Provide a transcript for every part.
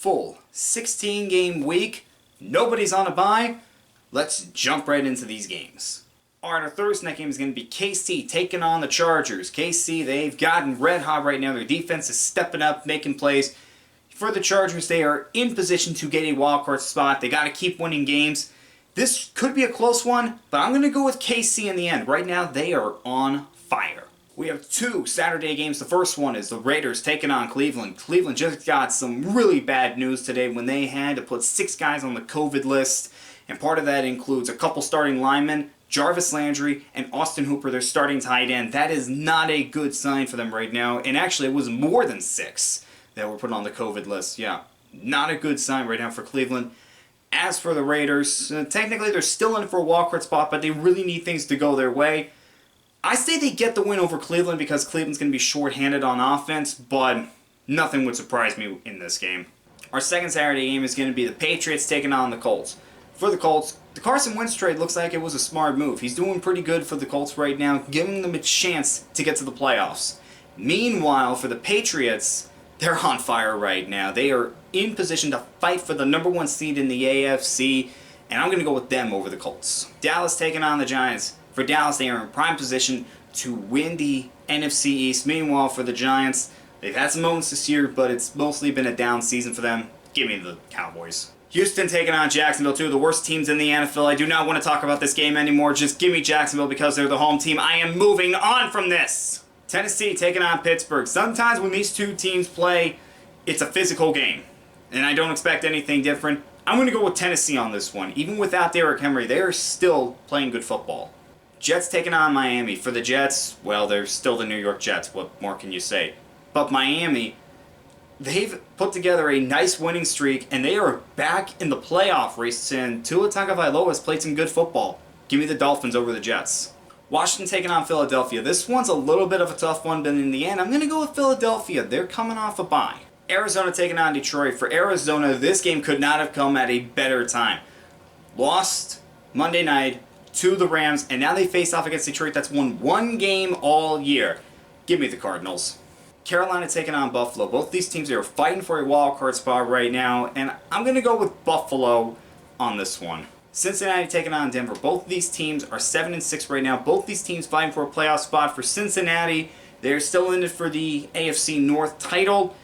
full 16-game week. Nobody's on a bye. Let's jump right into these games. Alright, our Thursday night game is going to be KC taking on the Chargers. KC, they've gotten red hot right now. Their defense is stepping up, making plays. For the Chargers, they are in position to get a wildcard spot. They got to keep winning games. This could be a close one, but I'm going to go with KC in the end. Right now, they are on fire. We have two Saturday games. The first one is the Raiders taking on Cleveland. Cleveland just got some really bad news today when they had to put 6 guys on the COVID list. And part of that includes a couple starting linemen, Jarvis Landry and Austin Hooper, their starting tight end. That is not a good sign for them right now. And actually, it was more than 6 that were put on the COVID list. Yeah, not a good sign right now for Cleveland. As for the Raiders, technically they're still in for a wildcard spot, but they really need things to go their way. I say they get the win over Cleveland because Cleveland's going to be short-handed on offense, but nothing would surprise me in this game. Our second Saturday game is going to be the Patriots taking on the Colts. For the Colts, the Carson Wentz trade looks like it was a smart move. He's doing pretty good for the Colts right now, giving them a chance to get to the playoffs. Meanwhile, for the Patriots, they're on fire right now. They are in position to fight for the #1 seed in the AFC, and I'm going to go with them over the Colts. Dallas taking on the Giants. For Dallas, they are in prime position to win the NFC East. Meanwhile, for the Giants, they've had some moments this year, but it's mostly been a down season for them. Give me the Cowboys. Houston taking on Jacksonville, two of the worst teams in the NFL. I do not want to talk about this game anymore. Just give me Jacksonville because they're the home team. I am moving on from this. Tennessee taking on Pittsburgh. Sometimes when these two teams play, it's a physical game, and I don't expect anything different. I'm going to go with Tennessee on this one. Even without Derrick Henry, they are still playing good football. Jets taking on Miami. For the Jets, well, they're still the New York Jets. What more can you say? But Miami, they've put together a nice winning streak, and they are back in the playoff race, and Tua Tagovailoa has played some good football. Give me the Dolphins over the Jets. Washington taking on Philadelphia. This one's a little bit of a tough one, but in the end, I'm going to go with Philadelphia. They're coming off a bye. Arizona taking on Detroit. For Arizona, this game could not have come at a better time. Lost Monday night to the Rams, and now they face off against Detroit that's won one game all year. Give me the Cardinals. Carolina taking on Buffalo. Both these teams are fighting for a wild card spot right now, and I'm going to go with Buffalo on this one. Cincinnati taking on Denver. Both of these teams are 7-6 right now. Both these teams fighting for a playoff spot. For Cincinnati, they're still in it for the AFC North title.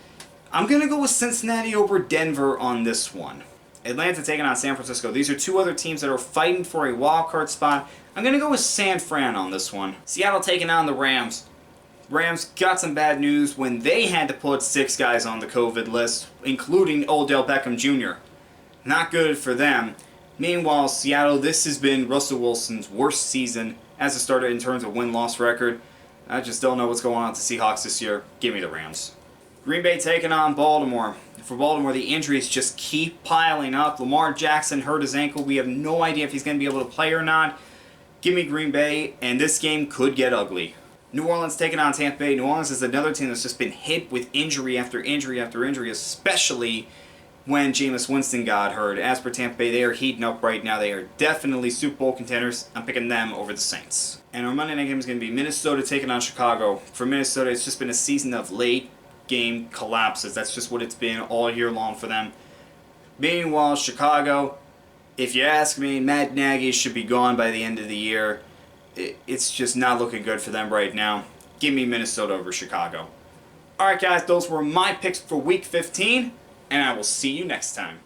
I'm going to go with Cincinnati over Denver on this one. Atlanta taking on San Francisco. These are two other teams that are fighting for a wild card spot. I'm going to go with San Fran on this one. Seattle taking on the Rams. Rams got some bad news when they had to put 6 guys on the COVID list, including Odell Beckham Jr. Not good for them. Meanwhile, Seattle, this has been Russell Wilson's worst season as a starter in terms of win-loss record. I just don't know what's going on with the Seahawks this year. Give me the Rams. Green Bay taking on Baltimore. For Baltimore, the injuries just keep piling up. Lamar Jackson hurt his ankle. We have no idea if he's going to be able to play or not. Give me Green Bay, and this game could get ugly. New Orleans taking on Tampa Bay. New Orleans is another team that's just been hit with injury after injury after injury, especially when Jameis Winston got hurt. As for Tampa Bay, they are heating up right now. They are definitely Super Bowl contenders. I'm picking them over the Saints. And our Monday night game is going to be Minnesota taking on Chicago. For Minnesota, it's just been a season of late game collapses. That's just what it's been all year long for them. Meanwhile, Chicago, if you ask me, Matt Nagy should be gone by the end of the year. It's just not looking good for them right now. Give me Minnesota over Chicago. Alright guys, those were my picks for Week 15, and I will see you next time.